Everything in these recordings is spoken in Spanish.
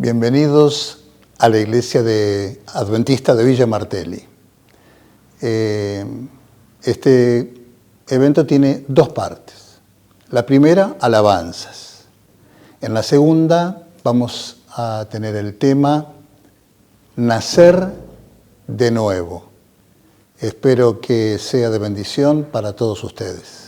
Bienvenidos a la Iglesia Adventista de Villa Martelli. Este evento tiene dos partes. La primera, alabanzas. En la segunda vamos a tener el tema Nacer de nuevo. Espero que sea de bendición para todos ustedes.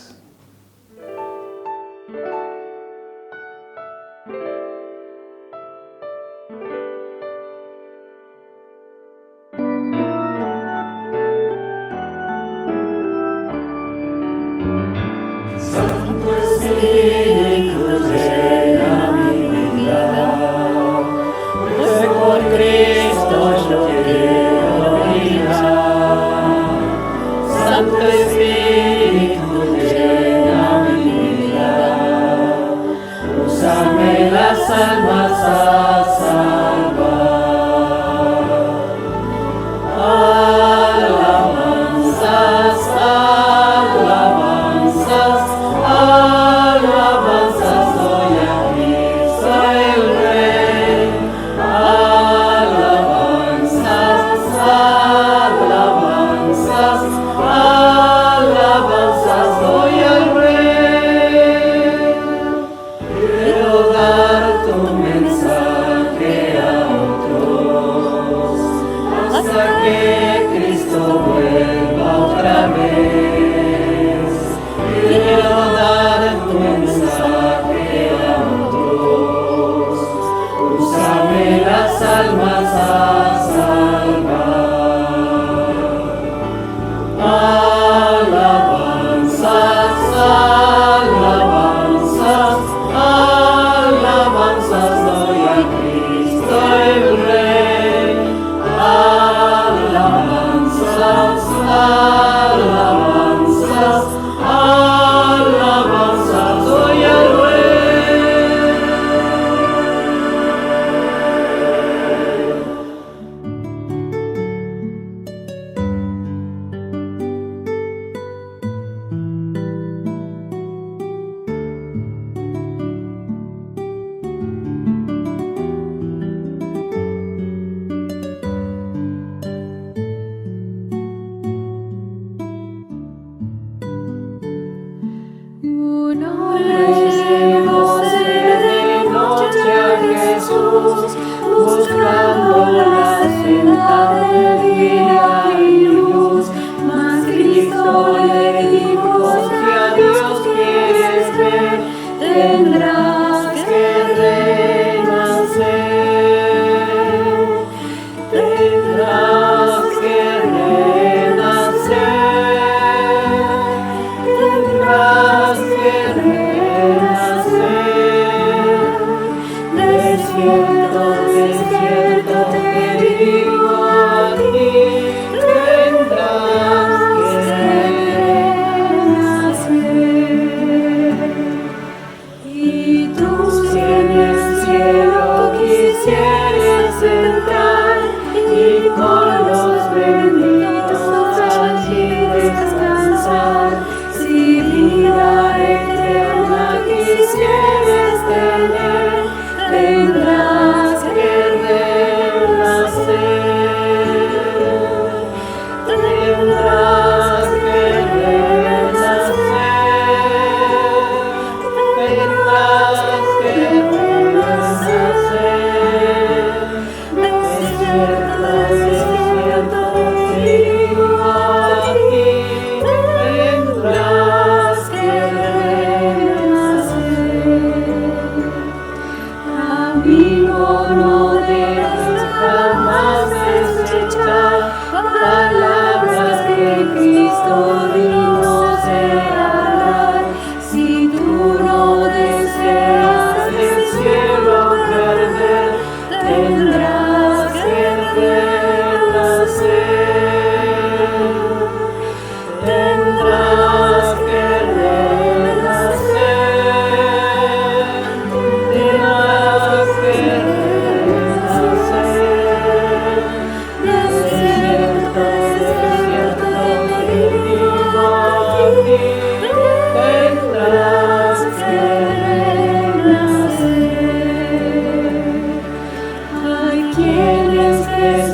Desierto,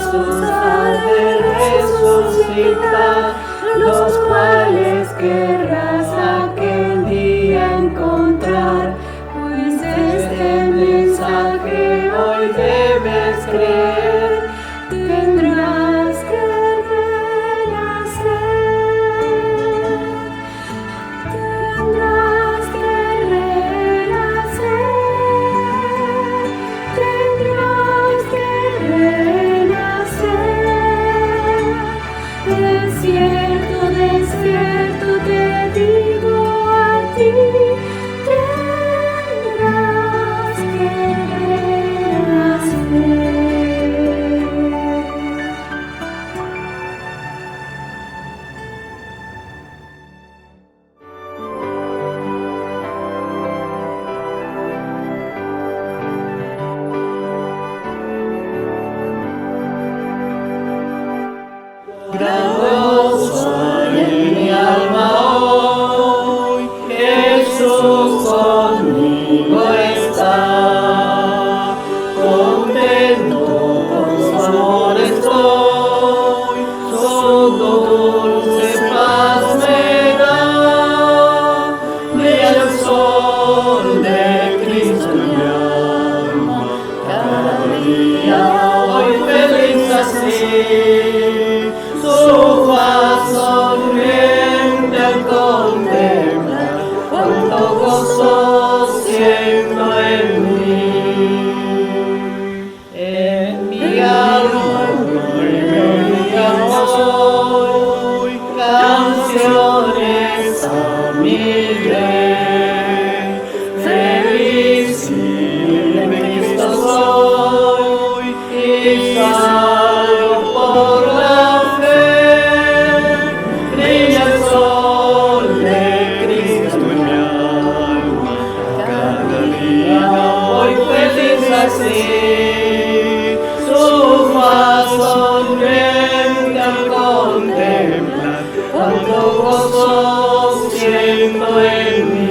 Jesús ha de resucitar, los cuales querrás aquel día encontrar. Pues este mensaje hoy debes creer, tendrás que renacer, tendrás que renacer, tendrás que renacer. Desierto, desierto te digo a ti, tendrás que renacer. Gran gozo hay en mi alma hoy, Jesús conmigo está. Contento con su amor estoy, su dulce paz me da. Brilla el sol de Cristo en mi alma, cada día hoy feliz así. Su faz sonriente al contemplar, cuánto gozo siento en mí. En mi alma hoy canciones a mi rey. Feliz y en Cristo soy y salvo por la fe. Brilla el sol de Cristo en mi alma, cada día hoy feliz así. Su faz sonriente al contemplar, cuánto gozo siento en mí.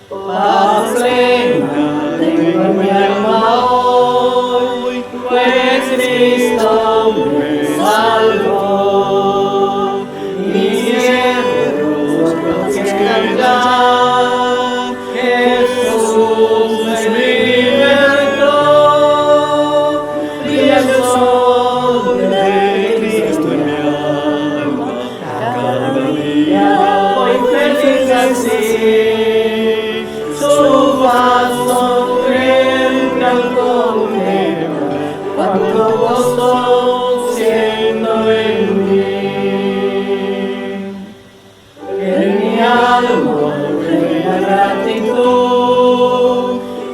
Paz plena tengo en mi alma hoy, pues Cristo me salvó. Mis hierros que cantar, Jesús me libertó. Brilla el sol de Cristo en mi alma, cada día hoy feliz así. Su faz sonriente al contemplar, cuánto gozo siento en mí. En mi alma reina gratitud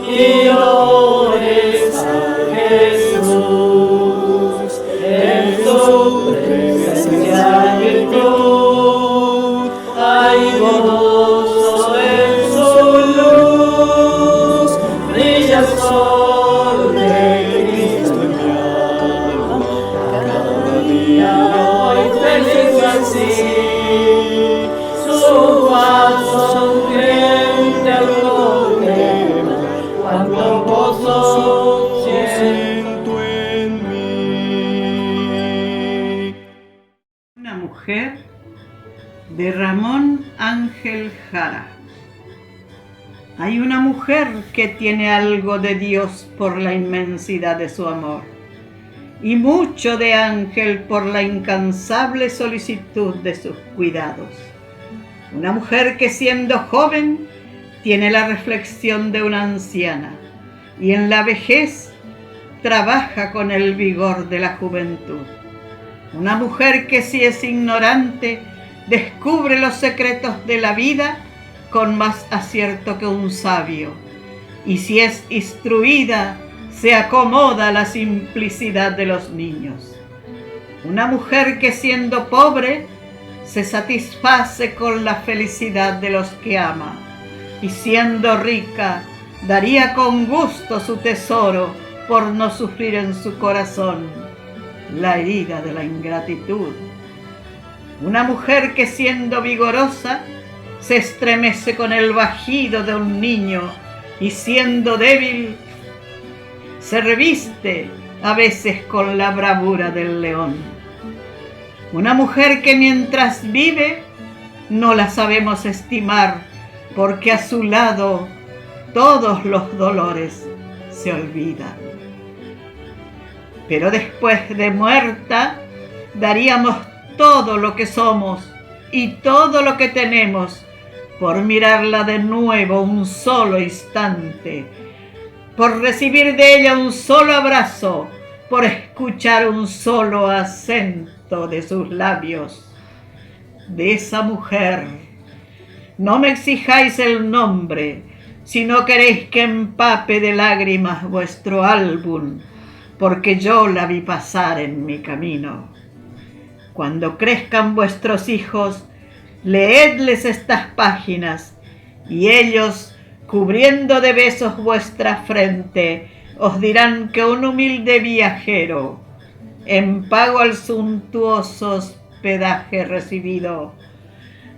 y ores a Jesús. En su presencia y virtud hay gozo en su luz. Brilla el sol de Cristo en mi alma, cada día hoy feliz así. Su faz sonriente al contemplar, cuánto gozo siento en mí. Una mujer de Ramón Ángel Jara. Hay una mujer que tiene algo de Dios por la inmensidad de su amor y mucho de ángel por la incansable solicitud de sus cuidados. Una mujer que siendo joven tiene la reflexión de una anciana y en la vejez trabaja con el vigor de la juventud. Una mujer que si es ignorante descubre los secretos de la vida con más acierto que un sabio, y si es instruida se acomoda a la simplicidad de los niños. Una mujer que siendo pobre se satisface con la felicidad de los que ama, y siendo rica daría con gusto su tesoro por no sufrir en su corazón la herida de la ingratitud. Una mujer que siendo vigorosa se estremece con el vagido de un niño y siendo débil se reviste a veces con la bravura del león. Una mujer que mientras vive no la sabemos estimar, porque a su lado todos los dolores se olvidan. Pero después de muerta, daríamos todo lo que somos y todo lo que tenemos por mirarla de nuevo un solo instante, por recibir de ella un solo abrazo, por escuchar un solo acento de sus labios. De esa mujer no me exijáis el nombre, si no queréis que empape de lágrimas vuestro álbum, porque yo la vi pasar en mi camino. Cuando crezcan vuestros hijos, leedles estas páginas, y ellos, cubriendo de besos vuestra frente, os dirán que un humilde viajero, en pago al suntuoso hospedaje recibido,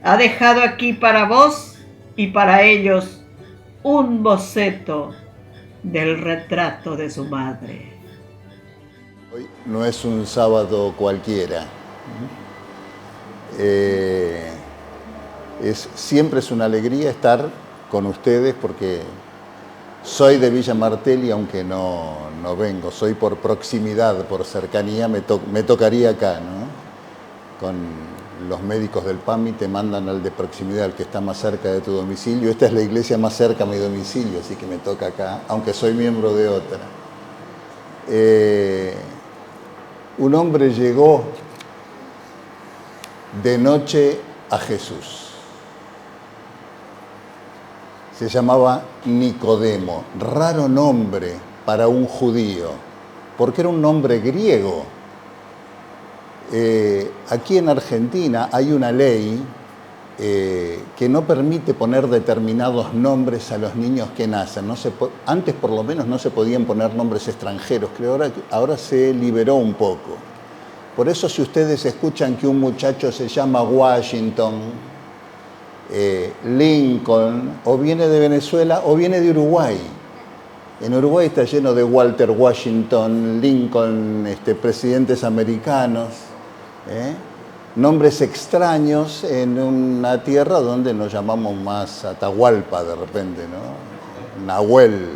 ha dejado aquí para vos y para ellos un boceto del retrato de su madre. Hoy no es un sábado cualquiera. Siempre es una alegría estar con ustedes porque soy de Villa Martelli, aunque no vengo, soy por proximidad, por cercanía, me tocaría acá, ¿no? Con los médicos del PAMI te mandan al de proximidad, al que está más cerca de tu domicilio. Esta es la iglesia más cerca a mi domicilio, así que me toca acá, aunque soy miembro de otra. Un hombre llegó de noche a Jesús. Se llamaba Nicodemo, raro nombre para un judío, porque era un nombre griego. Aquí en Argentina hay una ley que no permite poner determinados nombres a los niños que nacen. Antes por lo menos no se podían poner nombres extranjeros, creo ahora se liberó un poco. Por eso si ustedes escuchan que un muchacho se llama Washington, Lincoln, o viene de Venezuela o viene de Uruguay. En Uruguay está lleno de Walter Washington, Lincoln, presidentes americanos, nombres extraños en una tierra donde nos llamamos más Atahualpa de repente, ¿no? Nahuel.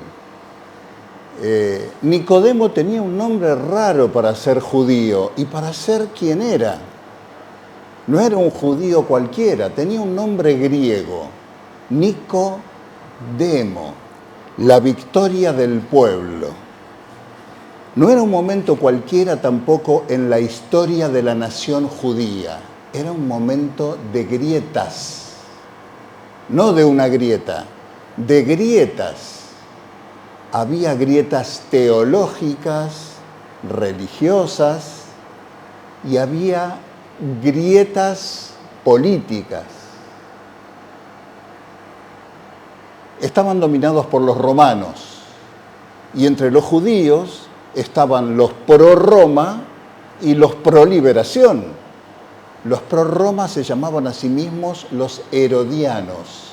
Nicodemo tenía un nombre raro para ser judío y para ser quien era. No era un judío cualquiera, tenía un nombre griego, Nicodemo, la victoria del pueblo. No era un momento cualquiera tampoco en la historia de la nación judía, era un momento de grietas, no de una grieta, de grietas. Había grietas teológicas, religiosas, y había grietas políticas. Estaban dominados por los romanos y entre los judíos estaban los pro-Roma y los pro-liberación. Los pro-Roma se llamaban a sí mismos los herodianos.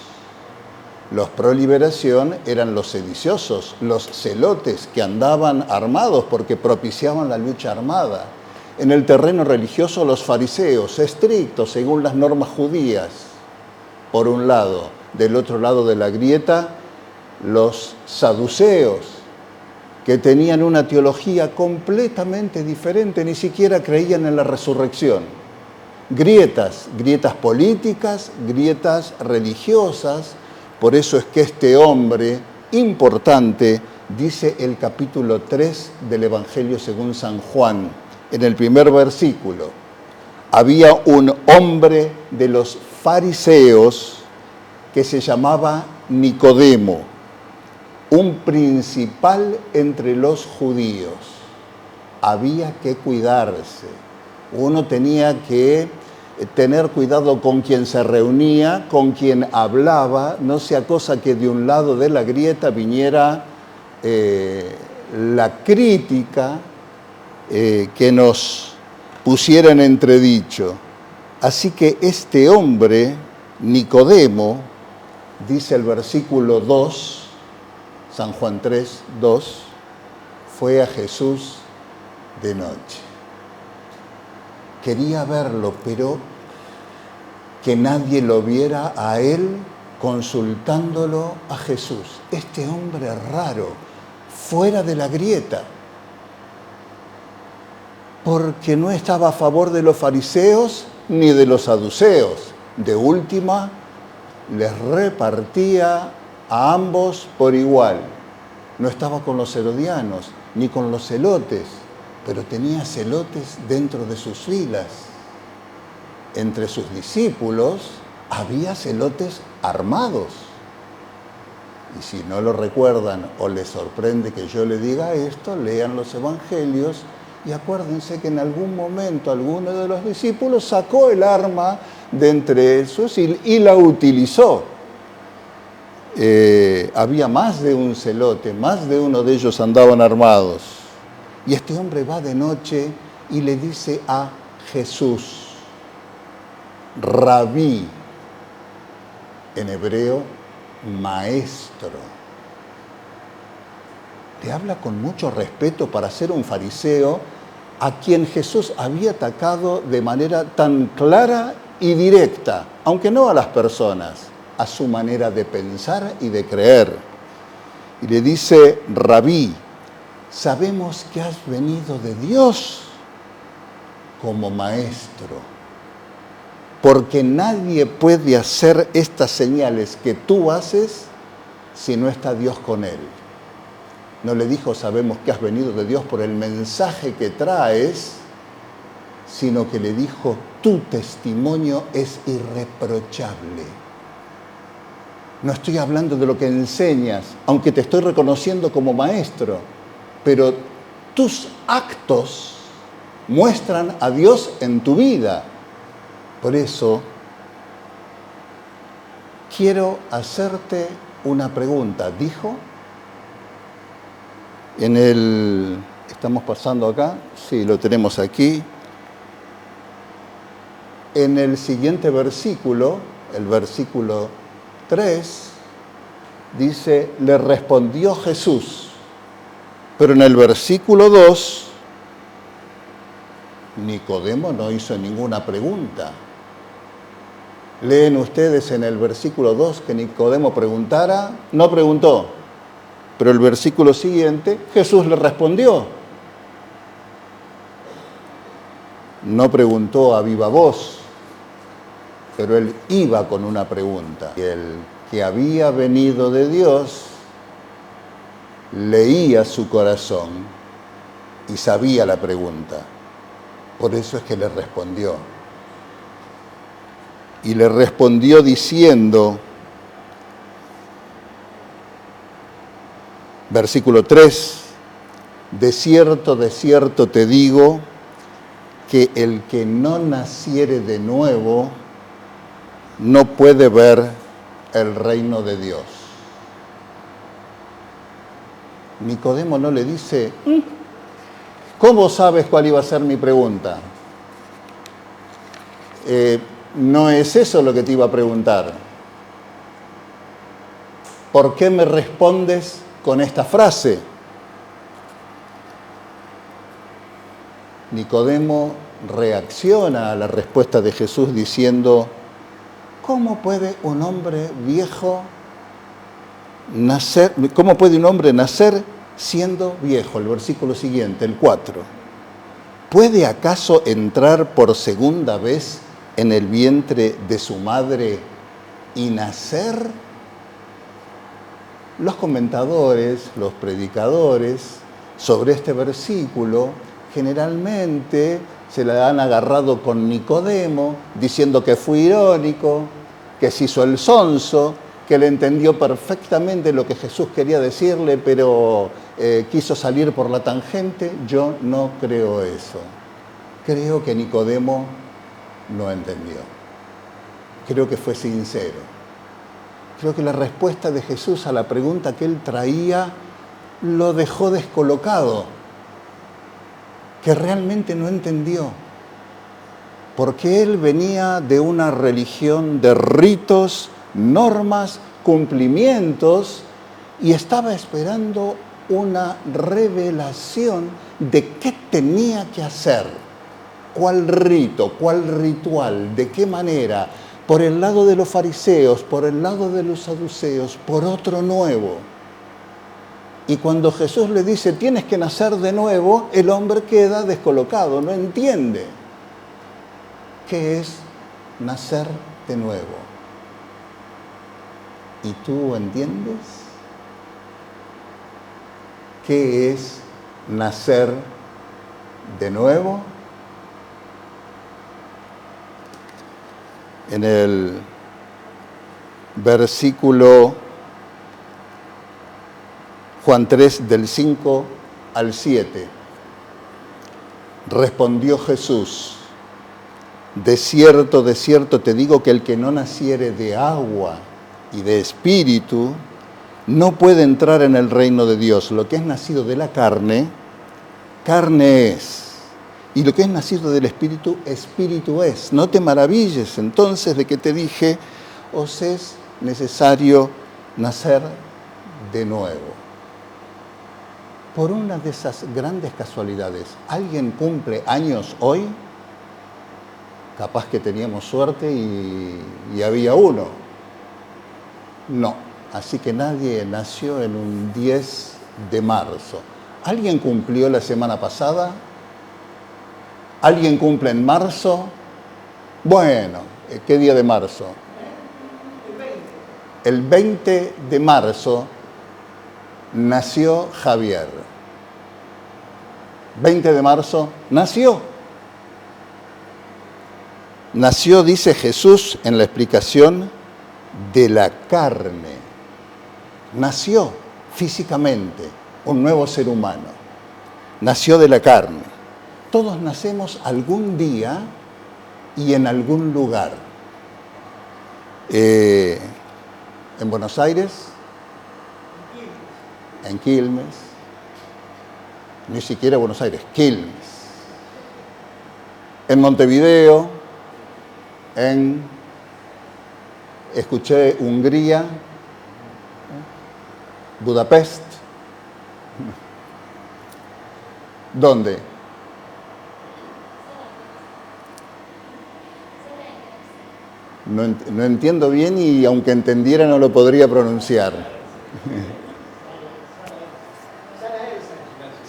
Los pro-liberación eran los sediciosos, los celotes que andaban armados porque propiciaban la lucha armada. En el terreno religioso, los fariseos, estrictos según las normas judías, por un lado. Del otro lado de la grieta, los saduceos, que tenían una teología completamente diferente, ni siquiera creían en la resurrección. Grietas políticas, grietas religiosas. Por eso es que este hombre importante, dice el capítulo 3 del Evangelio según San Juan, en el primer versículo, había un hombre de los fariseos que se llamaba Nicodemo, un principal entre los judíos. Había que cuidarse. Uno tenía que tener cuidado con quien se reunía, con quien hablaba, no sea cosa que de un lado de la grieta viniera la crítica que nos pusiera en entredicho. Así que este hombre, Nicodemo, dice el versículo 2, San Juan 3, 2, fue a Jesús de noche. Quería verlo, pero que nadie lo viera a él consultándolo a Jesús. Este hombre raro, fuera de la grieta, porque no estaba a favor de los fariseos ni de los saduceos. De última, les repartía a ambos por igual. No estaba con los herodianos ni con los celotes, pero tenía celotes dentro de sus filas. Entre sus discípulos había celotes armados. Y si no lo recuerdan o les sorprende que yo le diga esto, lean los evangelios y acuérdense que en algún momento alguno de los discípulos sacó el arma de entre sus y la utilizó. Había más de un celote, más de uno de ellos andaban armados. Y este hombre va de noche y le dice a Jesús, Rabí, en hebreo, maestro. Le habla con mucho respeto para ser un fariseo a quien Jesús había atacado de manera tan clara y directa, aunque no a las personas, a su manera de pensar y de creer. Y le dice, Rabí, sabemos que has venido de Dios como maestro, porque nadie puede hacer estas señales que tú haces si no está Dios con él. No le dijo, sabemos que has venido de Dios por el mensaje que traes, sino que le dijo, tu testimonio es irreprochable. No estoy hablando de lo que enseñas, aunque te estoy reconociendo como maestro, pero tus actos muestran a Dios en tu vida. Por eso, quiero hacerte una pregunta. Dijo, estamos pasando acá, sí, lo tenemos aquí. En el siguiente versículo, el versículo 3, dice, le respondió Jesús. Pero en el versículo 2, Nicodemo no hizo ninguna pregunta. Leen ustedes en el versículo 2 que Nicodemo preguntara, no preguntó. Pero el versículo siguiente, Jesús le respondió. No preguntó a viva voz, pero él iba con una pregunta. Y el que había venido de Dios leía su corazón y sabía la pregunta. Por eso es que le respondió. Y le respondió diciendo, versículo 3, de cierto te digo, que el que no naciere de nuevo no puede ver el reino de Dios. Nicodemo no le dice, ¿cómo sabes cuál iba a ser mi pregunta? No es eso lo que te iba a preguntar. ¿Por qué me respondes con esta frase? Nicodemo reacciona a la respuesta de Jesús diciendo, ¿cómo puede un hombre viejo nacer? ¿Cómo puede un hombre nacer siendo viejo? El versículo siguiente, el 4. ¿Puede acaso entrar por segunda vez en el vientre de su madre y nacer? Los comentadores, los predicadores sobre este versículo generalmente se la han agarrado con Nicodemo, diciendo que fue irónico, que se hizo el sonso, que le entendió perfectamente lo que Jesús quería decirle, pero quiso salir por la tangente. Yo no creo eso. Creo que Nicodemo no entendió. Creo que fue sincero. Creo que la respuesta de Jesús a la pregunta que él traía lo dejó descolocado, que realmente no entendió, porque él venía de una religión de ritos, normas, cumplimientos, y estaba esperando una revelación de qué tenía que hacer, cuál rito, cuál ritual, de qué manera, por el lado de los fariseos, por el lado de los saduceos, por otro nuevo. Y cuando Jesús le dice, tienes que nacer de nuevo, el hombre queda descolocado, no entiende qué es nacer de nuevo. ¿Y tú entiendes qué es nacer de nuevo? En el versículo Juan 3, del 5 al 7, respondió Jesús, de cierto te digo que el que no naciere de agua y de espíritu, no puede entrar en el reino de Dios. Lo que es nacido de la carne, carne es. Y lo que es nacido del espíritu, espíritu es. No te maravilles entonces de que te dije, os es necesario nacer de nuevo. Por una de esas grandes casualidades, ¿alguien cumple años hoy? Capaz que teníamos suerte y había uno. No, así que nadie nació en un 10 de marzo. ¿Alguien cumplió la semana pasada? ¿Alguien cumple en marzo? Bueno, ¿qué día de marzo? El 20 de marzo nació Javier. 20 de marzo nació. Nació, dice Jesús en la explicación, de la carne. Nació físicamente, un nuevo ser humano. Nació de la carne. Todos nacemos algún día y en algún lugar. En Buenos Aires, en Quilmes, ni siquiera Buenos Aires, Quilmes. En Montevideo, escuché Hungría, Budapest. ¿Dónde? No entiendo bien y aunque entendiera no lo podría pronunciar.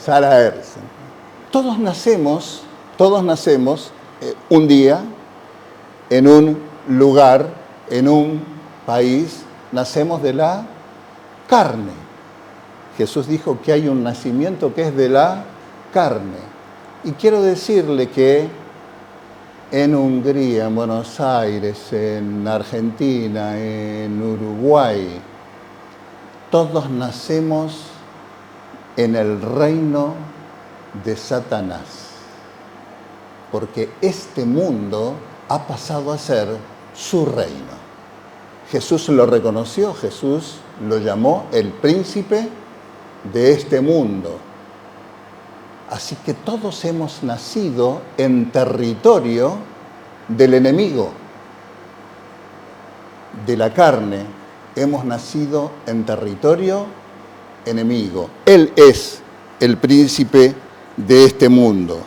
Sara Ersen. Todos nacemos un día, en un lugar, en un país, nacemos de la carne. Jesús dijo que hay un nacimiento que es de la carne. Y quiero decirle que en Hungría, en Buenos Aires, en Argentina, en Uruguay, todos nacemos en el reino de Satanás, porque este mundo ha pasado a ser su reino. Jesús lo reconoció, Jesús lo llamó el príncipe de este mundo. Así que todos hemos nacido en territorio del enemigo, de la carne. Hemos nacido en territorio enemigo. Él es el príncipe de este mundo.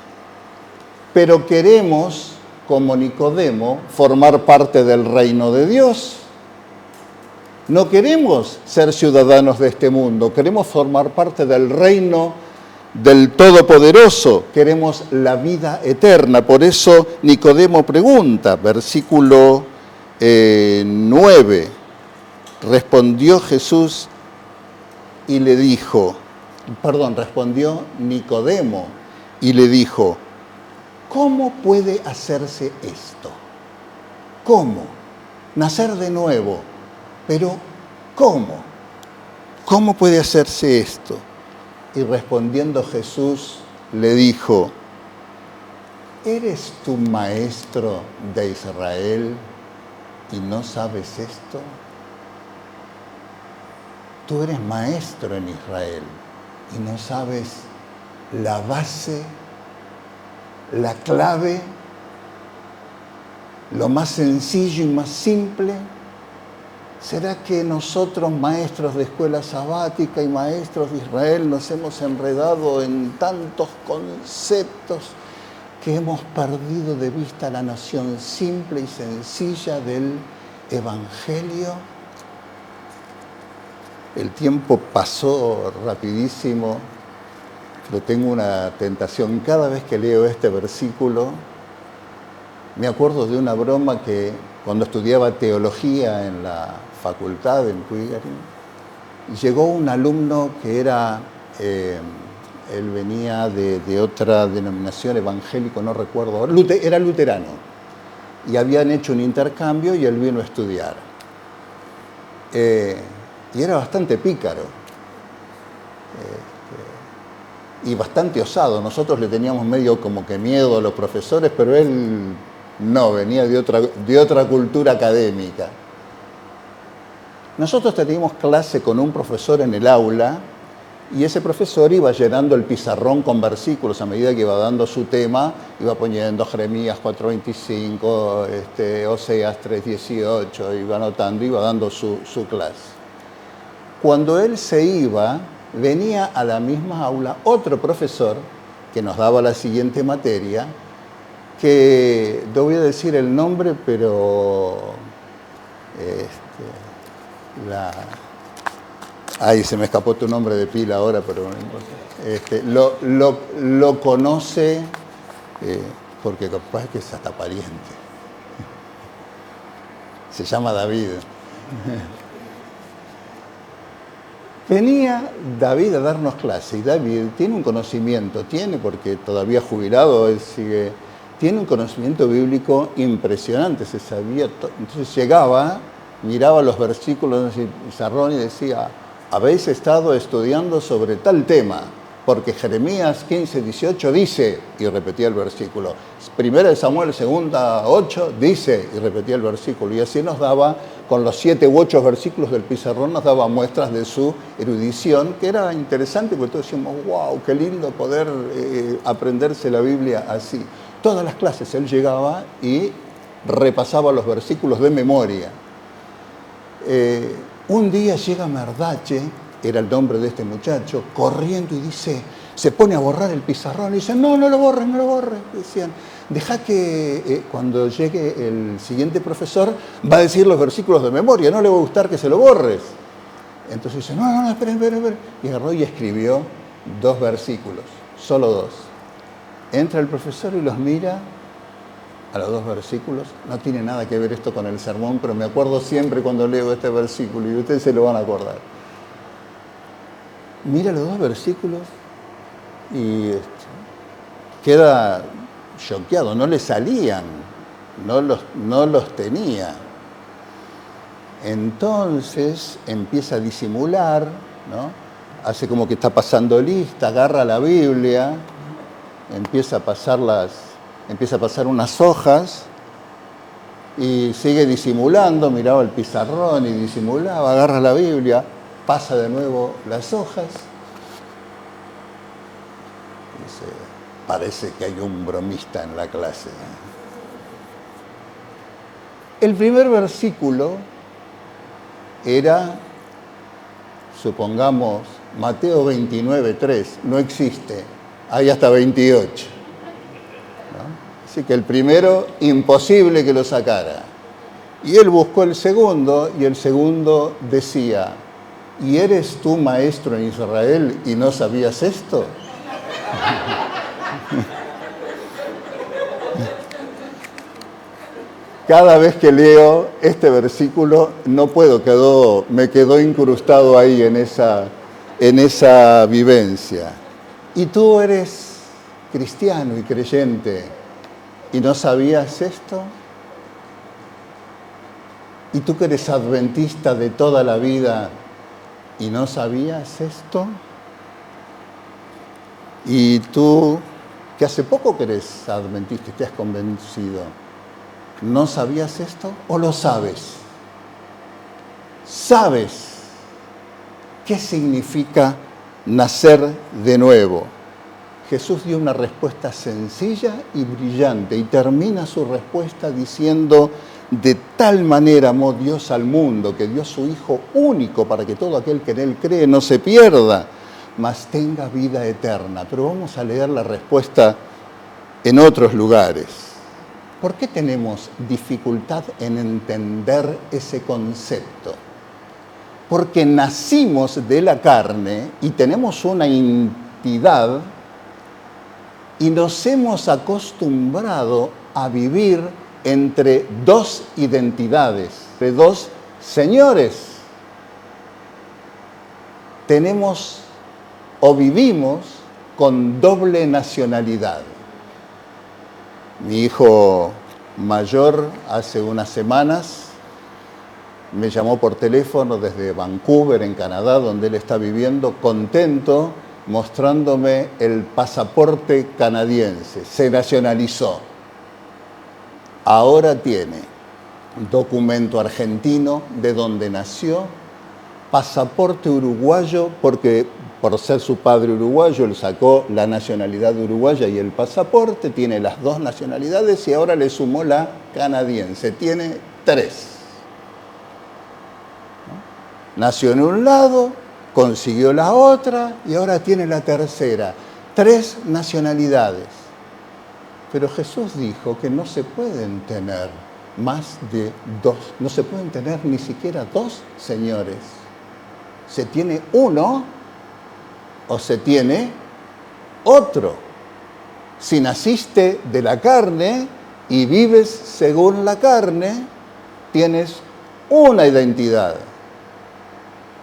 Pero queremos, como Nicodemo, formar parte del reino de Dios. No queremos ser ciudadanos de este mundo, queremos formar parte del reino del Todopoderoso, queremos la vida eterna. Por eso Nicodemo pregunta, versículo 9, respondió Jesús y le dijo, respondió Nicodemo y le dijo, ¿cómo puede hacerse esto? ¿Cómo? Nacer de nuevo. Pero, ¿cómo? ¿Cómo puede hacerse esto? Y respondiendo Jesús le dijo, ¿eres tú maestro de Israel y no sabes esto? Tú eres maestro en Israel y no sabes la base, la clave, lo más sencillo y más simple. ¿Será que nosotros, maestros de escuela sabática y maestros de Israel, nos hemos enredado en tantos conceptos que hemos perdido de vista la noción simple y sencilla del Evangelio? El tiempo pasó rapidísimo, pero tengo una tentación. Cada vez que leo este versículo, me acuerdo de una broma que cuando estudiaba teología en la facultad en Puigari, llegó un alumno que era, él venía de otra denominación, evangélico, no recuerdo, era luterano, y habían hecho un intercambio y él vino a estudiar. Y era bastante pícaro y bastante osado. Nosotros le teníamos medio como que miedo a los profesores, pero él no, venía de otra cultura académica. Nosotros teníamos clase con un profesor en el aula y ese profesor iba llenando el pizarrón con versículos. A medida que iba dando su tema, iba poniendo Jeremías 4:25, Oseas 3:18, iba anotando, iba dando su clase. Cuando él se iba, venía a la misma aula otro profesor que nos daba la siguiente materia, que no voy a decir el nombre, pero ay, se me escapó tu nombre de pila ahora, pero lo conoce porque capaz que es hasta pariente. Se llama David. Venía David a darnos clase y David tiene un conocimiento, porque todavía jubilado, él sigue, tiene un conocimiento bíblico impresionante, se sabía entonces llegaba, miraba los versículos en el pizarrón y decía, habéis estado estudiando sobre tal tema, porque Jeremías 15:18 dice, y repetía el versículo, 1 Samuel 2:8 dice, y repetía el versículo, y así nos daba, con los 7 u 8 versículos del pizarrón, nos daba muestras de su erudición, que era interesante, porque todos decíamos, wow, qué lindo poder aprenderse la Biblia así. Todas las clases él llegaba y repasaba los versículos de memoria. Un día llega Merdache, era el nombre de este muchacho, corriendo y dice, se pone a borrar el pizarrón y dice, no lo borres, no lo borres. Decían, deja que cuando llegue el siguiente profesor va a decir los versículos de memoria, no le va a gustar que se lo borres. Entonces dice, no, esperen. Y agarró y escribió 2 versículos, solo 2. Entra el profesor y los mira a los 2 versículos. No tiene nada que ver esto con el sermón, pero me acuerdo siempre cuando leo este versículo y ustedes se lo van a acordar. Mira los 2 versículos y queda choqueado, no le salían, no los tenía. Entonces empieza a disimular, ¿no? Hace como que está pasando lista, agarra la Biblia, empieza a pasar unas hojas y sigue disimulando, miraba el pizarrón y disimulaba, agarra la Biblia, pasa de nuevo las hojas. Dice, parece que hay un bromista en la clase. El primer versículo era, supongamos, Mateo 29:3, no existe, hay hasta 28. ¿No? Así que el primero, imposible que lo sacara. Y él buscó el segundo, y el segundo decía, ¿y eres tú maestro en Israel y no sabías esto? Cada vez que leo este versículo, no puedo, me quedó incrustado ahí en esa vivencia. Y tú eres cristiano y creyente y no sabías esto. Y tú que eres adventista de toda la vida y no sabías esto. Y tú que hace poco que eres adventista y te has convencido, ¿no sabías esto o lo sabes? ¿Sabes qué significa nacer de nuevo? Jesús dio una respuesta sencilla y brillante y termina su respuesta diciendo, de tal manera amó Dios al mundo, que dio a su Hijo único para que todo aquel que en Él cree no se pierda, mas tenga vida eterna. Pero vamos a leer la respuesta en otros lugares. ¿Por qué tenemos dificultad en entender ese concepto? Porque nacimos de la carne y tenemos una identidad y nos hemos acostumbrado a vivir entre dos identidades, de dos señores. Tenemos o vivimos con doble nacionalidad. Mi hijo mayor hace unas semanas me llamó por teléfono desde Vancouver, en Canadá, donde él está viviendo, contento, mostrándome el pasaporte canadiense. Se nacionalizó. Ahora tiene documento argentino de donde nació, pasaporte uruguayo, porque por ser su padre uruguayo, él sacó la nacionalidad uruguaya y el pasaporte, tiene las dos nacionalidades y ahora le sumó la canadiense, tiene 3. Nació en un lado, consiguió la otra y ahora tiene la tercera. 3 nacionalidades. Pero Jesús dijo que no se pueden tener más de 2, no se pueden tener ni siquiera 2 señores. Se tiene uno o se tiene otro. Si naciste de la carne y vives según la carne, tienes una identidad.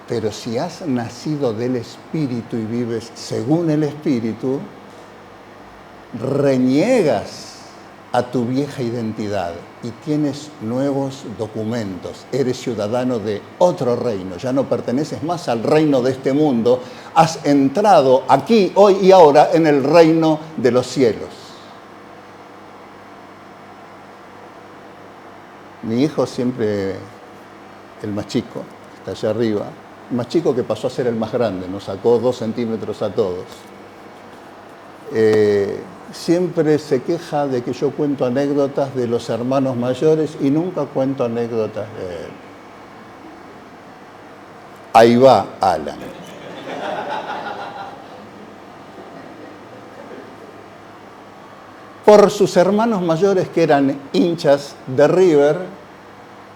Pero si has nacido del Espíritu y vives según el Espíritu, reniegas a tu vieja identidad y tienes nuevos documentos. Eres ciudadano de otro reino, ya no perteneces más al reino de este mundo, has entrado aquí, hoy y ahora en el reino de los cielos. Mi hijo siempre, el más chico, está allá arriba, el más chico que pasó a ser el más grande, nos sacó 2 centímetros a todos. Siempre se queja de que yo cuento anécdotas de los hermanos mayores y nunca cuento anécdotas de él. Ahí va Alan. Por sus hermanos mayores que eran hinchas de River,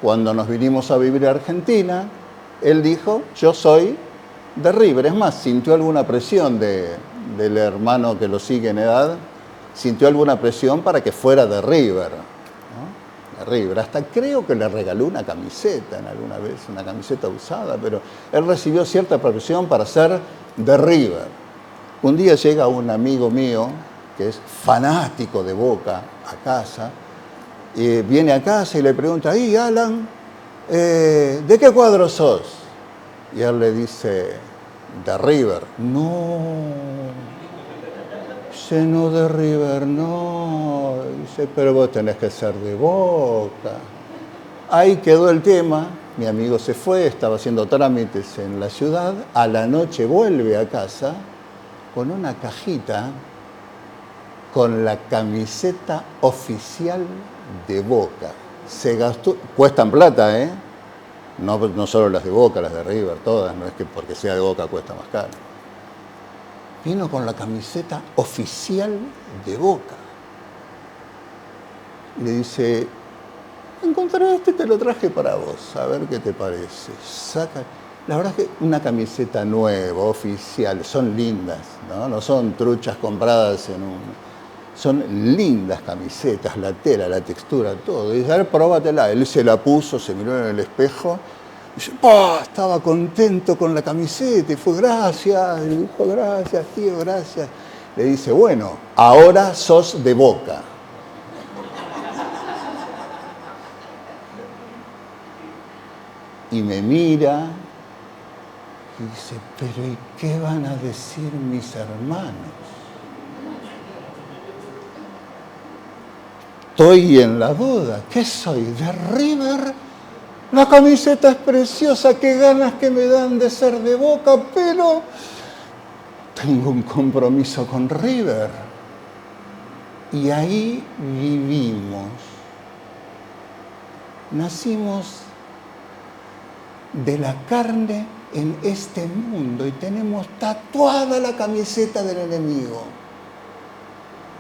cuando nos vinimos a vivir a Argentina, él dijo, yo soy de River. Es más, sintió alguna presión del hermano que lo sigue en edad, sintió alguna presión para que fuera de River, ¿no? De River. Hasta creo que le regaló una camiseta en alguna vez, una camiseta usada, pero él recibió cierta presión para ser de River. Un día llega un amigo mío, que es fanático de Boca, a casa, y viene a casa y le pregunta, ¿y Alan, de qué cuadro sos? Y él le dice, de River. Dice, no, de River, no. Dice, pero vos tenés que ser de Boca. Ahí quedó el tema. Mi amigo se fue, estaba haciendo trámites en la ciudad. A la noche vuelve a casa con una cajita con la camiseta oficial de Boca. Se gastó, cuestan plata, ¿eh? No solo las de Boca, las de River, todas, no es que porque sea de Boca cuesta más caro. Vino con la camiseta oficial de Boca. Le dice, encontré este, te lo traje para vos, a ver qué te parece. Saca, la verdad es que una camiseta nueva, oficial, son lindas, ¿no? No son truchas compradas en un... Son lindas camisetas, la tela, la textura, todo. Y dice, a ver, probátela. Él se la puso, se miró en el espejo. Y dice, ¡oh! Estaba contento con la camiseta. Y fue, gracias. Le dijo, gracias, tío, gracias. Le dice, bueno, ahora sos de Boca. Y me mira y dice, pero ¿y qué van a decir mis hermanos? Estoy en la duda. ¿Qué soy? ¿De River? La camiseta es preciosa, qué ganas que me dan de ser de Boca, pero tengo un compromiso con River. Y ahí vivimos nacimos de la carne en este mundo y tenemos tatuada la camiseta del enemigo.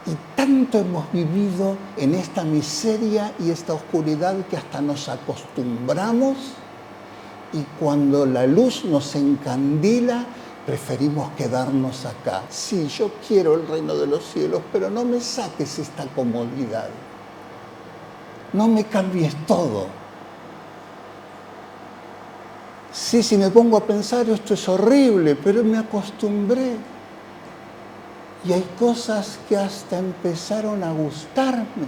Y tanto hemos vivido en esta miseria y esta oscuridad que hasta nos acostumbramos, y cuando la luz nos encandila, preferimos quedarnos acá. Sí, yo quiero el reino de los cielos, pero no me saques esta comodidad. No me cambies todo. Sí, si me pongo a pensar, esto es horrible, pero me acostumbré. Y hay cosas que hasta empezaron a gustarme.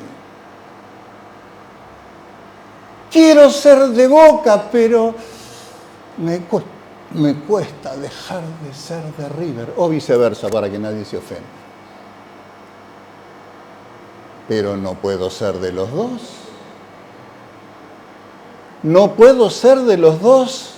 Quiero ser de Boca, pero me cuesta dejar de ser de River. O viceversa, para que nadie se ofenda. Pero no puedo ser de los dos. No puedo ser de los dos.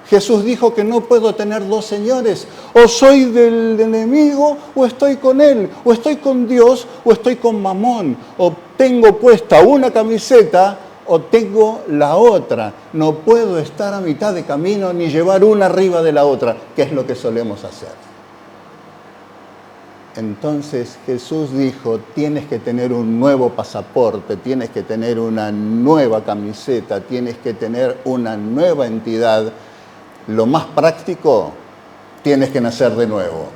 Jesús dijo que no puedo tener dos señores. O soy del enemigo o estoy con él. O estoy con Dios o estoy con Mamón. O tengo puesta una camiseta o tengo la otra. No puedo estar a mitad de camino ni llevar una arriba de la otra, que es lo que solemos hacer. Entonces Jesús dijo, tienes que tener un nuevo pasaporte, tienes que tener una nueva camiseta, tienes que tener una nueva entidad. Lo más práctico, tienes que nacer de nuevo.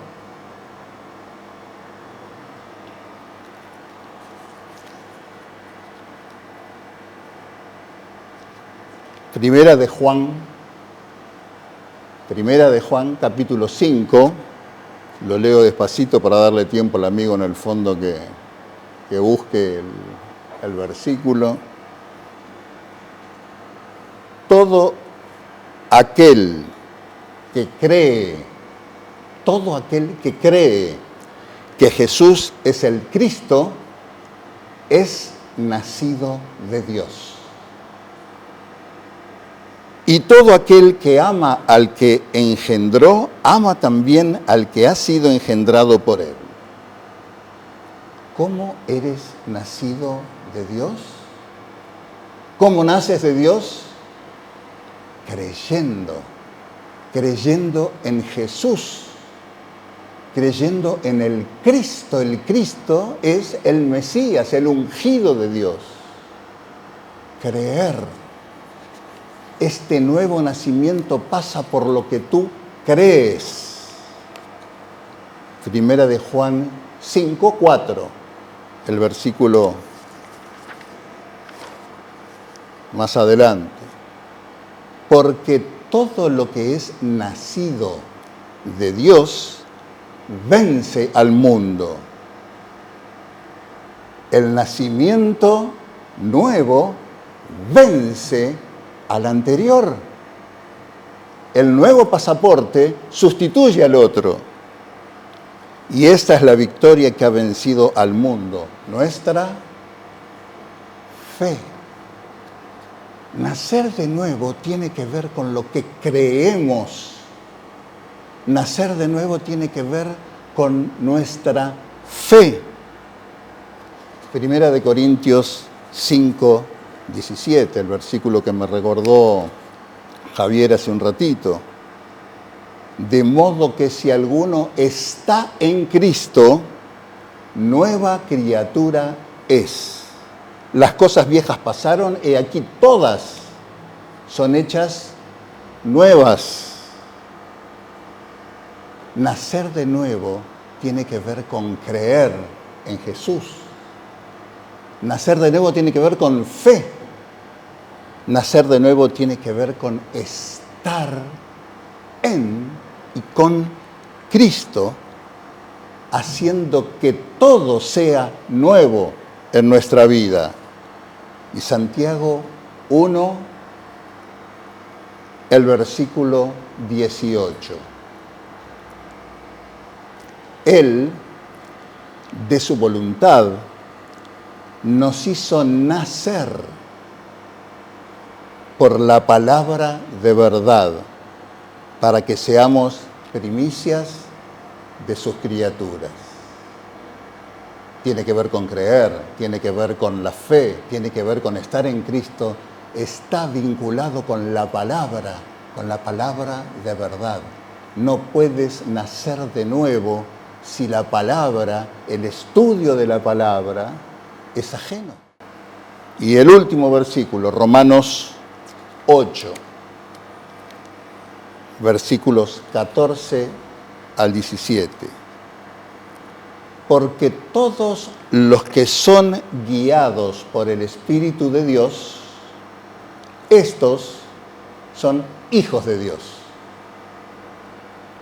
Primera de Juan, capítulo 5, lo leo despacito para darle tiempo al amigo en el fondo que busque el versículo. Todo aquel que cree que Jesús es el Cristo, es nacido de Dios. Y todo aquel que ama al que engendró, ama también al que ha sido engendrado por él. ¿Cómo eres nacido de Dios? ¿Cómo naces de Dios? Creyendo en Jesús, creyendo en el Cristo. El Cristo es el Mesías, el ungido de Dios. Creer. Este nuevo nacimiento pasa por lo que tú crees. Primera de Juan 5:4, el versículo más adelante. Porque todo lo que es nacido de Dios vence al mundo. El nacimiento nuevo vence al anterior. El nuevo pasaporte sustituye al otro. Y esta es la victoria que ha vencido al mundo, nuestra fe. Nacer de nuevo tiene que ver con lo que creemos. Nacer de nuevo tiene que ver con nuestra fe. Primera de Corintios 5:17, el versículo que me recordó Javier hace un ratito. De modo que si alguno está en Cristo, nueva criatura es. Las cosas viejas pasaron y aquí todas son hechas nuevas. Nacer de nuevo tiene que ver con creer en Jesús. Nacer de nuevo tiene que ver con fe. Nacer de nuevo tiene que ver con estar en y con Cristo, haciendo que todo sea nuevo en nuestra vida. Y Santiago 1, el versículo 18. Él, de su voluntad, nos hizo nacer por la palabra de verdad, para que seamos primicias de sus criaturas. Tiene que ver con creer, tiene que ver con la fe, tiene que ver con estar en Cristo está vinculado con la palabra de verdad. No puedes nacer de nuevo si la palabra, el estudio de la palabra, es ajeno. Y el último versículo, Romanos 8, versículos 14 al 17. Porque todos los que son guiados por el Espíritu de Dios, estos son hijos de Dios.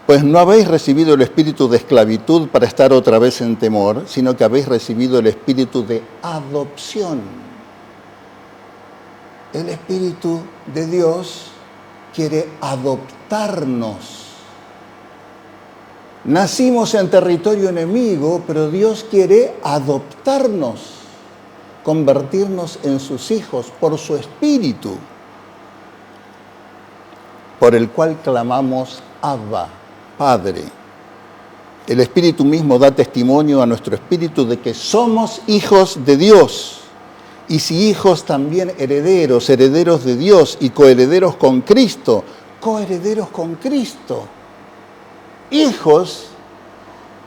Pues no habéis recibido el espíritu de esclavitud para estar otra vez en temor, sino que habéis recibido el espíritu de adopción. El Espíritu de Dios quiere adoptarnos. Nacimos en territorio enemigo, pero Dios quiere adoptarnos, convertirnos en sus hijos por su Espíritu, por el cual clamamos Abba, Padre. El Espíritu mismo da testimonio a nuestro espíritu de que somos hijos de Dios. Y si hijos, también herederos, herederos de Dios y coherederos con Cristo, coherederos con Cristo. Hijos,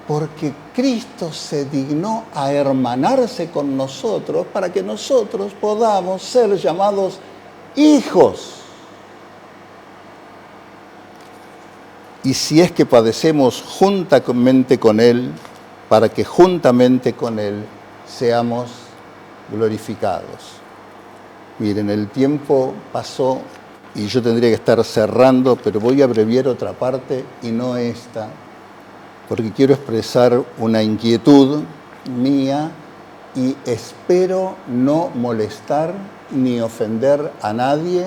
porque Cristo se dignó a hermanarse con nosotros para que nosotros podamos ser llamados hijos. Y si es que padecemos juntamente con Él, para que juntamente con Él seamos glorificados. Miren, el tiempo pasó y yo tendría que estar cerrando, pero voy a abreviar otra parte y no esta, porque quiero expresar una inquietud mía y espero no molestar ni ofender a nadie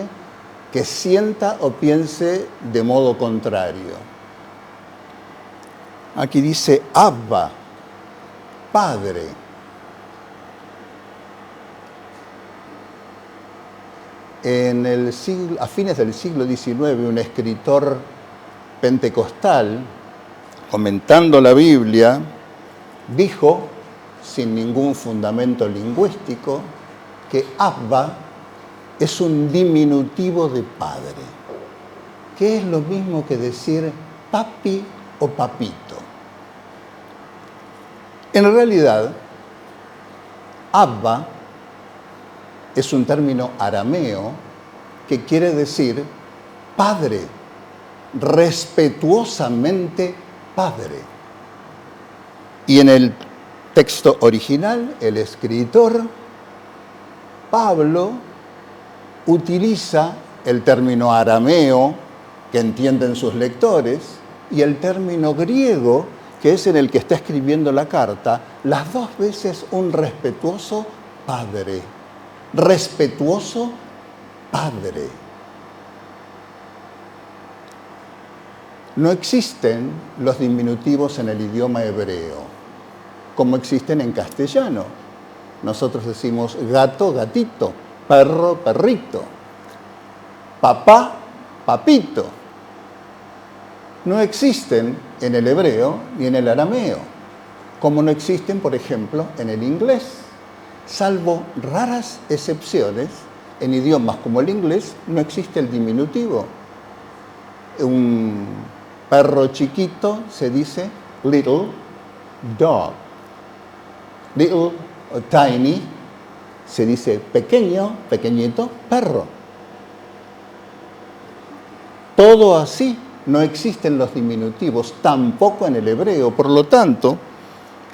que sienta o piense de modo contrario. Aquí dice Abba, Padre. A fines del siglo XIX, un escritor pentecostal, comentando la Biblia, dijo, sin ningún fundamento lingüístico, que Abba es un diminutivo de padre, que es lo mismo que decir papi o papito. En realidad, Abba es un término arameo que quiere decir padre, respetuosamente padre. Y en el texto original, el escritor Pablo utiliza el término arameo que entienden sus lectores y el término griego que es en el que está escribiendo la carta, las dos veces un respetuoso padre. Respetuoso padre. No existen los diminutivos en el idioma hebreo, como existen en castellano. Nosotros decimos gato, gatito, perro, perrito, papá, papito. No existen en el hebreo ni en el arameo, como no existen, por ejemplo, en el inglés. Salvo raras excepciones, en idiomas como el inglés no existe el diminutivo. Un perro chiquito se dice little dog. Little o tiny se dice pequeño, pequeñito, perro. Todo así, no existen los diminutivos, tampoco en el hebreo. Por lo tanto,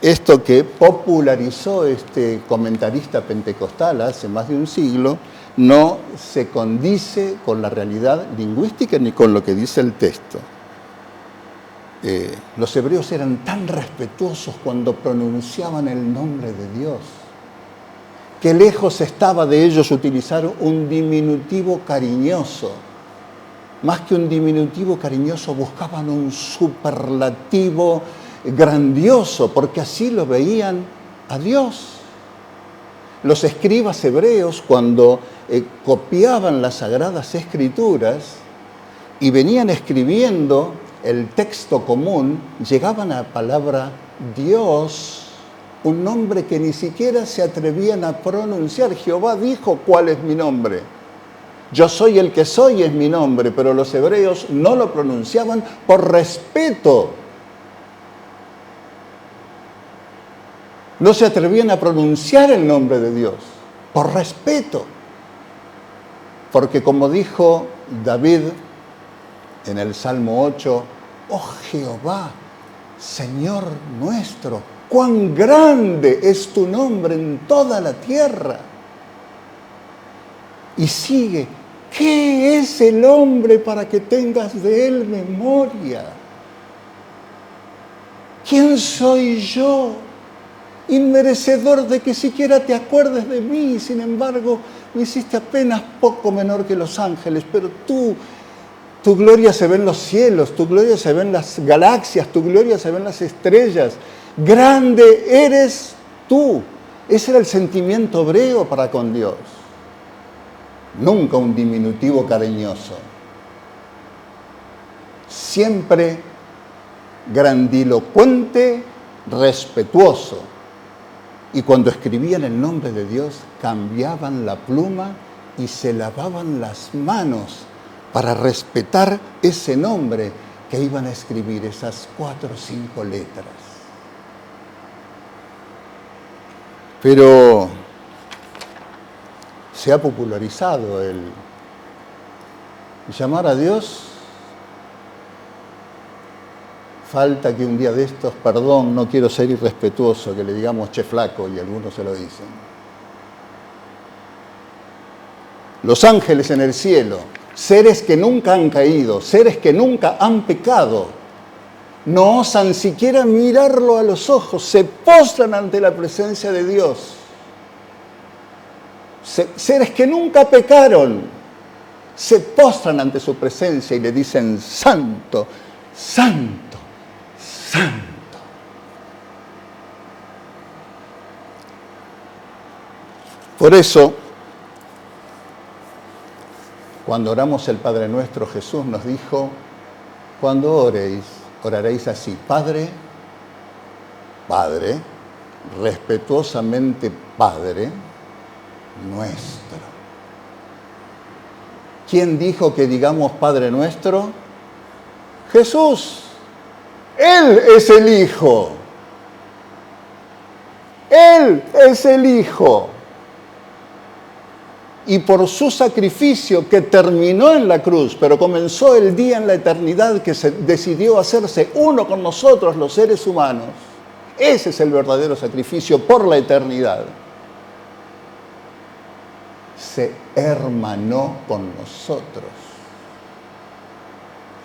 esto que popularizó este comentarista pentecostal hace más de un siglo no se condice con la realidad lingüística ni con lo que dice el texto. Los hebreos eran tan respetuosos cuando pronunciaban el nombre de Dios, que lejos estaba de ellos utilizar un diminutivo cariñoso. Más que un diminutivo cariñoso, buscaban un superlativo grandioso, porque así lo veían a Dios. Los escribas hebreos, cuando copiaban las Sagradas Escrituras y venían escribiendo el texto común, llegaban a la palabra Dios, un nombre que ni siquiera se atrevían a pronunciar. Jehová dijo, ¿cuál es mi nombre? Yo soy el que soy es mi nombre, pero los hebreos no lo pronunciaban por respeto. No se atrevían a pronunciar el nombre de Dios, por respeto. Porque como dijo David en el Salmo 8, oh Jehová, Señor nuestro, cuán grande es tu nombre en toda la tierra. Y sigue, ¿qué es el hombre para que tengas de él memoria? ¿Quién soy yo, inmerecedor de que siquiera te acuerdes de mí? Sin embargo, me hiciste apenas poco menor que los ángeles, pero tu gloria se ve en los cielos, tu gloria se ve en las galaxias, tu gloria se ve en las estrellas. Grande eres tú. Ese era el sentimiento hebreo para con Dios. Nunca un diminutivo cariñoso. Siempre grandilocuente, respetuoso. Y cuando escribían el nombre de Dios, cambiaban la pluma y se lavaban las manos para respetar ese nombre que iban a escribir, esas 4 o 5 letras. Pero se ha popularizado el llamar a Dios. Falta que un día de estos, perdón, no quiero ser irrespetuoso, que le digamos che flaco, y algunos se lo dicen. Los ángeles en el cielo, seres que nunca han caído, seres que nunca han pecado, no osan siquiera mirarlo a los ojos, se postran ante la presencia de Dios. Seres que nunca pecaron, se postran ante su presencia y le dicen, santo, santo, santo. Por eso, cuando oramos el Padre Nuestro, Jesús nos dijo, cuando oréis, oraréis así, Padre, Padre, respetuosamente Padre nuestro. ¿Quién dijo que digamos Padre Nuestro? Jesús. Él es el Hijo. Él es el Hijo. Y por su sacrificio que terminó en la cruz, pero comenzó el día en la eternidad que se decidió hacerse uno con nosotros, los seres humanos. Ese es el verdadero sacrificio por la eternidad. Se hermanó con nosotros.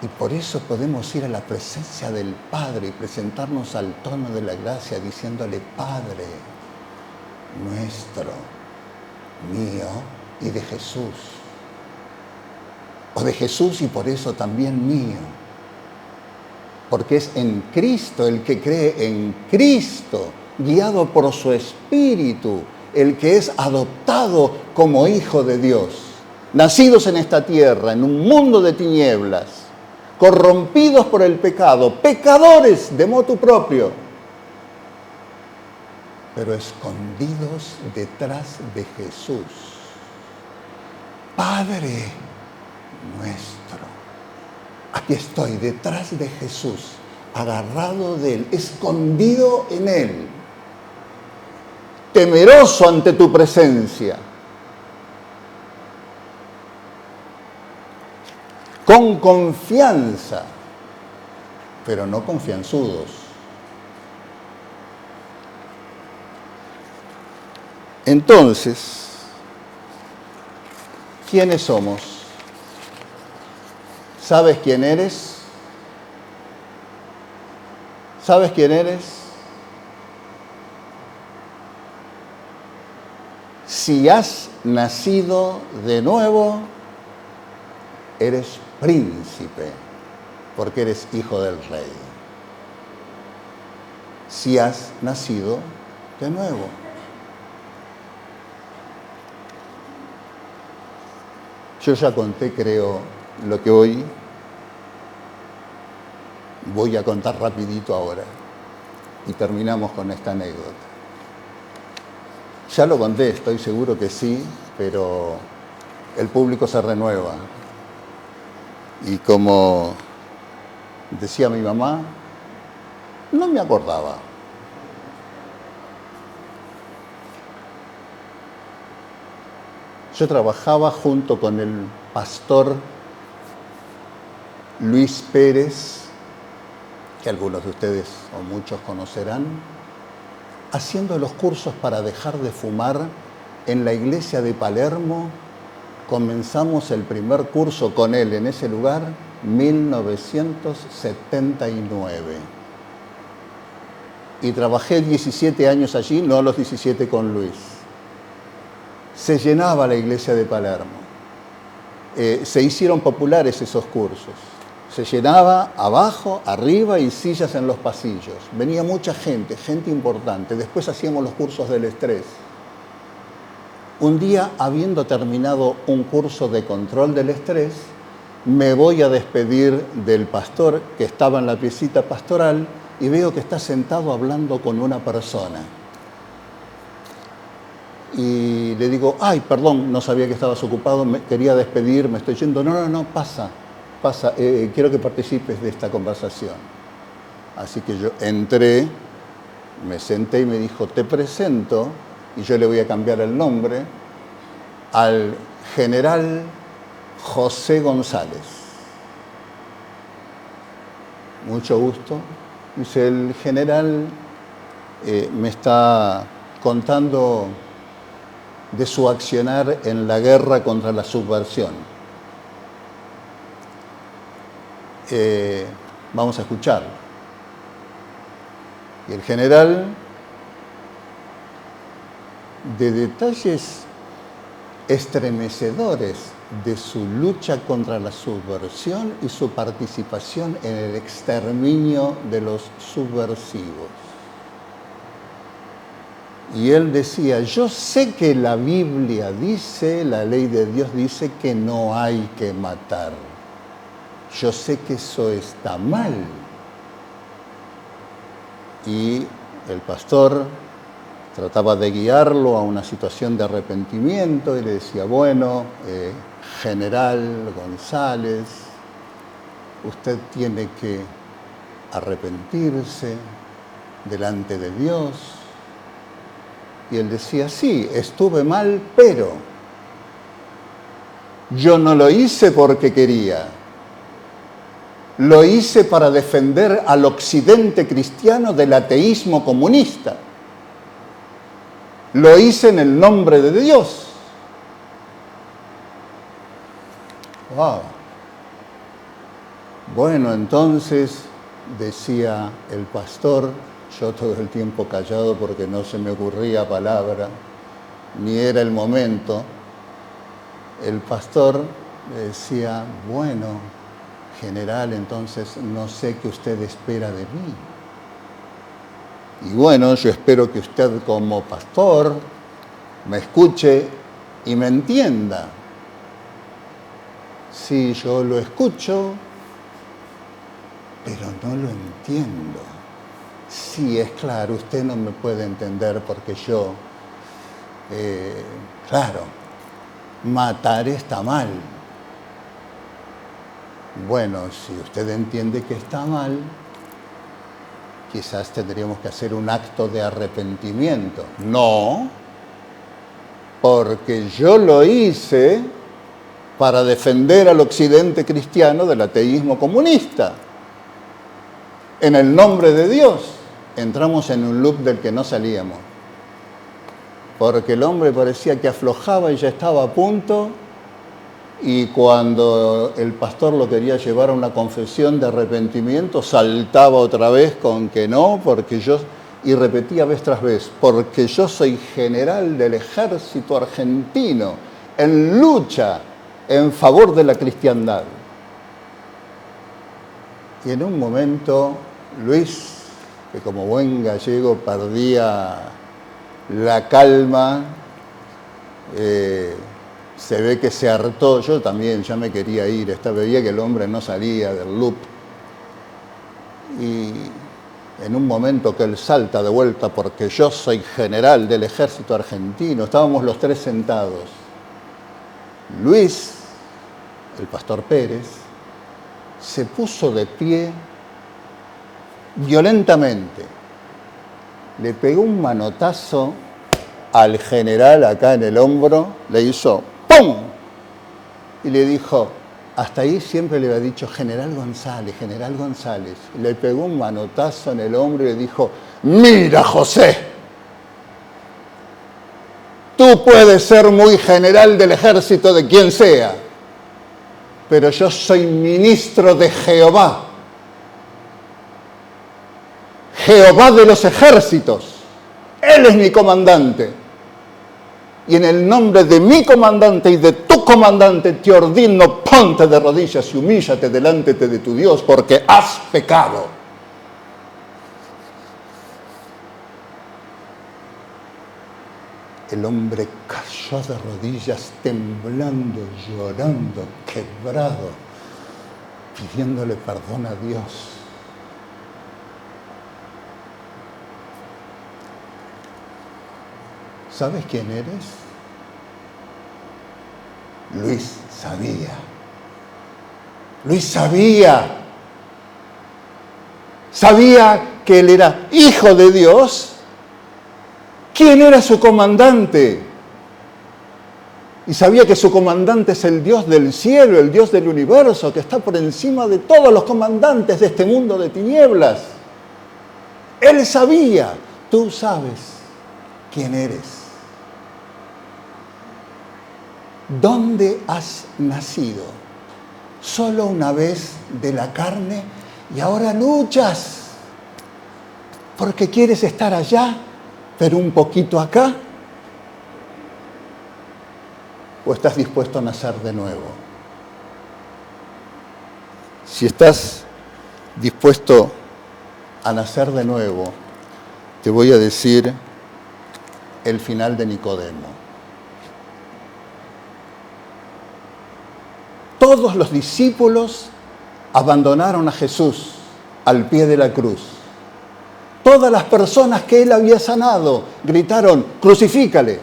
Y por eso podemos ir a la presencia del Padre y presentarnos al trono de la gracia diciéndole, Padre nuestro, mío y de Jesús. O de Jesús y por eso también mío. Porque es en Cristo, el que cree en Cristo, guiado por su Espíritu, el que es adoptado como hijo de Dios. Nacidos en esta tierra, en un mundo de tinieblas, corrompidos por el pecado, pecadores de motu propio, pero escondidos detrás de Jesús. Padre nuestro, aquí estoy detrás de Jesús, agarrado de Él, escondido en Él, temeroso ante tu presencia, con confianza, pero no confianzudos. Entonces, ¿quiénes somos? ¿Sabes quién eres? ¿Sabes quién eres? Si has nacido de nuevo, eres príncipe, porque eres hijo del rey. Si has nacido de nuevo. Yo ya conté, creo, lo que hoy voy a contar rapidito ahora. Y terminamos con esta anécdota. Ya lo conté, estoy seguro que sí, pero el público se renueva. Y como decía mi mamá, no me acordaba. Yo trabajaba junto con el pastor Luis Pérez, que algunos de ustedes o muchos conocerán, haciendo los cursos para dejar de fumar en la iglesia de Palermo. Comenzamos el primer curso con él en ese lugar, 1979. Y trabajé 17 años allí, no los 17 con Luis. Se llenaba la iglesia de Palermo. Se hicieron populares esos cursos. Se llenaba abajo, arriba y sillas en los pasillos. Venía mucha gente, gente importante. Después hacíamos los cursos del estrés. Un día, habiendo terminado un curso de control del estrés, me voy a despedir del pastor que estaba en la piecita pastoral y veo que está sentado hablando con una persona. Y le digo, ay, perdón, no sabía que estabas ocupado, quería despedirme, estoy yendo. No, pasa, quiero que participes de esta conversación. Así que yo entré, me senté y me dijo, te presento, y yo le voy a cambiar el nombre, al general José González. Mucho gusto. Dice, el general me está contando de su accionar en la guerra contra la subversión. Vamos a escucharlo. Y el general, de detalles estremecedores de su lucha contra la subversión y su participación en el exterminio de los subversivos. Y él decía, yo sé que la Biblia dice, la ley de Dios dice que no hay que matar. Yo sé que eso está mal. Y el pastor trataba de guiarlo a una situación de arrepentimiento y le decía, bueno, general González, usted tiene que arrepentirse delante de Dios. Y él decía, sí, estuve mal, pero yo no lo hice porque quería. Lo hice para defender al occidente cristiano del ateísmo comunista. Lo hice en el nombre de Dios. Wow. Bueno, entonces, decía el pastor, yo todo el tiempo callado porque no se me ocurría palabra, ni era el momento. El pastor decía, bueno, general, entonces no sé qué usted espera de mí. Y bueno, yo espero que usted como pastor me escuche y me entienda. Sí, yo lo escucho, pero no lo entiendo. Sí, es claro, usted no me puede entender porque yo, claro, matar está mal. Bueno, si usted entiende que está mal, quizás tendríamos que hacer un acto de arrepentimiento. No, porque yo lo hice para defender al occidente cristiano del ateísmo comunista. En el nombre de Dios. Entramos en un loop del que no salíamos. Porque el hombre parecía que aflojaba y ya estaba a punto. Y cuando el pastor lo quería llevar a una confesión de arrepentimiento, saltaba otra vez con que no, porque yo, y repetía vez tras vez, porque yo soy general del ejército argentino en lucha en favor de la cristiandad. Y en un momento, Luis, que como buen gallego perdía la calma, se ve que se hartó. Yo también ya me quería ir, veía que el hombre no salía del loop. Y en un momento que él salta de vuelta, porque yo soy general del ejército argentino, estábamos los tres sentados. Luis, el pastor Pérez, se puso de pie violentamente. Le pegó un manotazo al general acá en el hombro, le hizo ¡pum! Y le dijo, hasta ahí siempre le había dicho General González, General González. Y le pegó un manotazo en el hombro y le dijo, mira José, tú puedes ser muy general del ejército de quien sea, pero yo soy ministro de Jehová, Jehová de los ejércitos. Él es mi comandante. Y en el nombre de mi comandante y de tu comandante te ordeno, ponte de rodillas y humíllate delante de tu Dios porque has pecado. El hombre cayó de rodillas, temblando, llorando, quebrado, pidiéndole perdón a Dios. ¿Sabes quién eres? Luis sabía. Luis sabía. Sabía que él era hijo de Dios. ¿Quién era su comandante? Y sabía que su comandante es el Dios del cielo, el Dios del universo, que está por encima de todos los comandantes de este mundo de tinieblas. Él sabía. Tú sabes quién eres. ¿Dónde has nacido? Solo una vez de la carne y ahora luchas porque quieres estar allá, pero un poquito acá. ¿O estás dispuesto a nacer de nuevo? Si estás dispuesto a nacer de nuevo, te voy a decir el final de Nicodemo. Todos los discípulos abandonaron a Jesús al pie de la cruz. Todas las personas que él había sanado gritaron, crucifícale.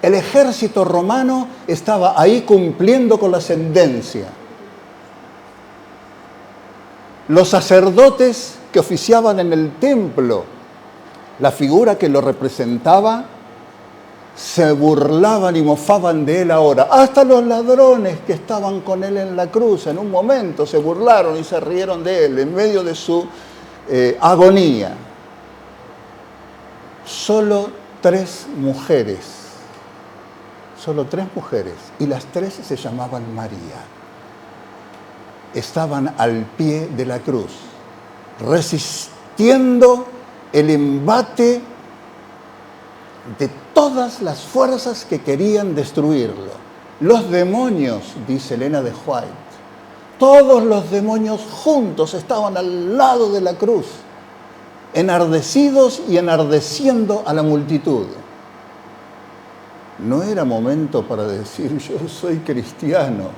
El ejército romano estaba ahí cumpliendo con la sentencia. Los sacerdotes que oficiaban en el templo, la figura que lo representaba, se burlaban y mofaban de él ahora. Hasta los ladrones que estaban con él en la cruz, en un momento se burlaron y se rieron de él en medio de su agonía. Solo tres mujeres, y las tres se llamaban María. Estaban al pie de la cruz, resistiendo el embate de todas las fuerzas que querían destruirlo. Los demonios, dice Elena de White, todos los demonios juntos estaban al lado de la cruz, enardecidos y enardeciendo a la multitud. No era momento para decir, yo soy cristiano.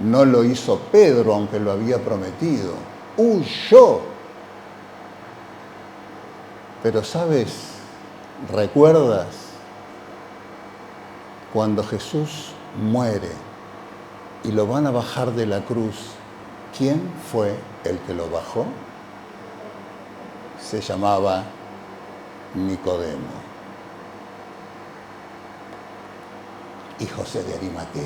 No lo hizo Pedro, aunque lo había prometido. Huyó. Pero ¿sabes? ¿Recuerdas cuando Jesús muere y lo van a bajar de la cruz? ¿Quién fue el que lo bajó? Se llamaba Nicodemo y José de Arimatea.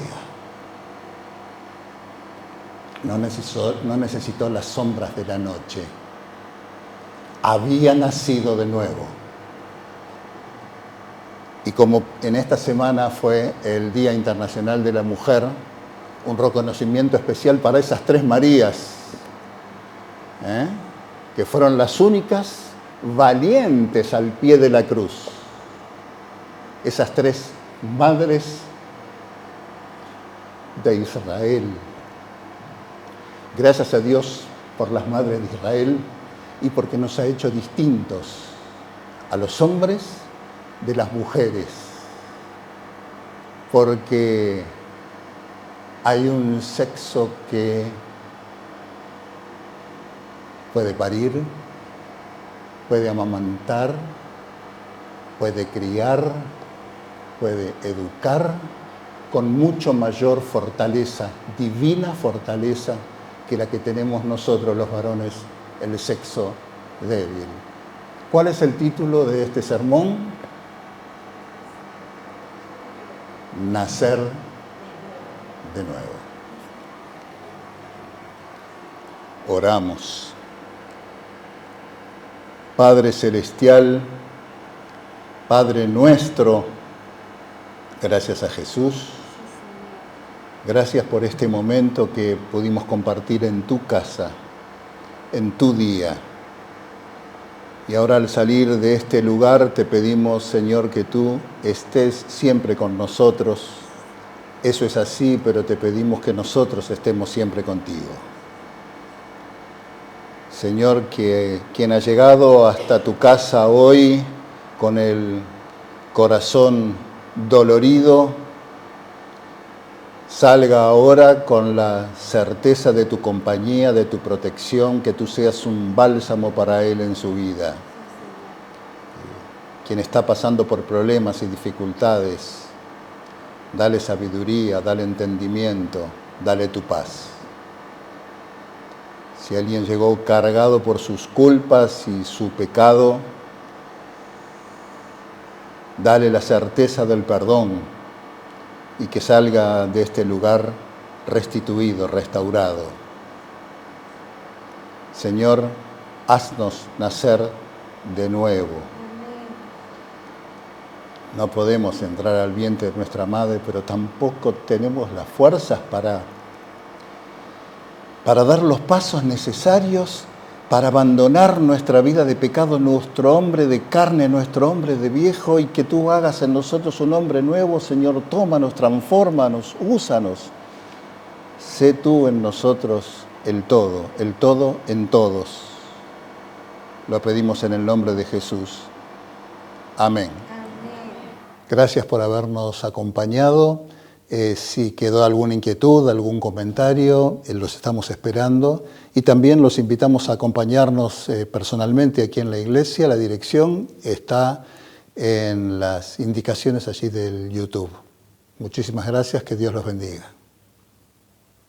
No necesitó las sombras de la noche. Había nacido de nuevo. Y como en esta semana fue el Día Internacional de la Mujer, un reconocimiento especial para esas tres Marías, que fueron las únicas valientes al pie de la cruz. Esas tres madres de Israel. Gracias a Dios por las madres de Israel y porque nos ha hecho distintos a los hombres de las mujeres. Porque hay un sexo que puede parir, puede amamantar, puede criar, puede educar con mucho mayor fortaleza, divina fortaleza, que la que tenemos nosotros los varones, el sexo débil. ¿Cuál es el título de este sermón? Nacer de nuevo. Oramos. Padre Celestial, Padre nuestro, gracias a Jesús, gracias por este momento que pudimos compartir en tu casa, en tu día. Y ahora al salir de este lugar te pedimos, Señor, que tú estés siempre con nosotros. Eso es así, pero te pedimos que nosotros estemos siempre contigo. Señor, que quien ha llegado hasta tu casa hoy con el corazón dolorido, salga ahora con la certeza de tu compañía, de tu protección, que tú seas un bálsamo para él en su vida. Quien está pasando por problemas y dificultades, dale sabiduría, dale entendimiento, dale tu paz. Si alguien llegó cargado por sus culpas y su pecado, dale la certeza del perdón y que salga de este lugar restituido, restaurado. Señor, haznos nacer de nuevo. No podemos entrar al vientre de nuestra madre, pero tampoco tenemos las fuerzas para dar los pasos necesarios para abandonar nuestra vida de pecado, nuestro hombre de carne, nuestro hombre de viejo, y que tú hagas en nosotros un hombre nuevo. Señor, tómanos, transfórmanos, úsanos. Sé tú en nosotros el todo en todos. Lo pedimos en el nombre de Jesús. Amén. Gracias por habernos acompañado. Si quedó alguna inquietud, algún comentario, los estamos esperando. Y también los invitamos a acompañarnos personalmente aquí en la iglesia. La dirección está en las indicaciones allí del YouTube. Muchísimas gracias, que Dios los bendiga.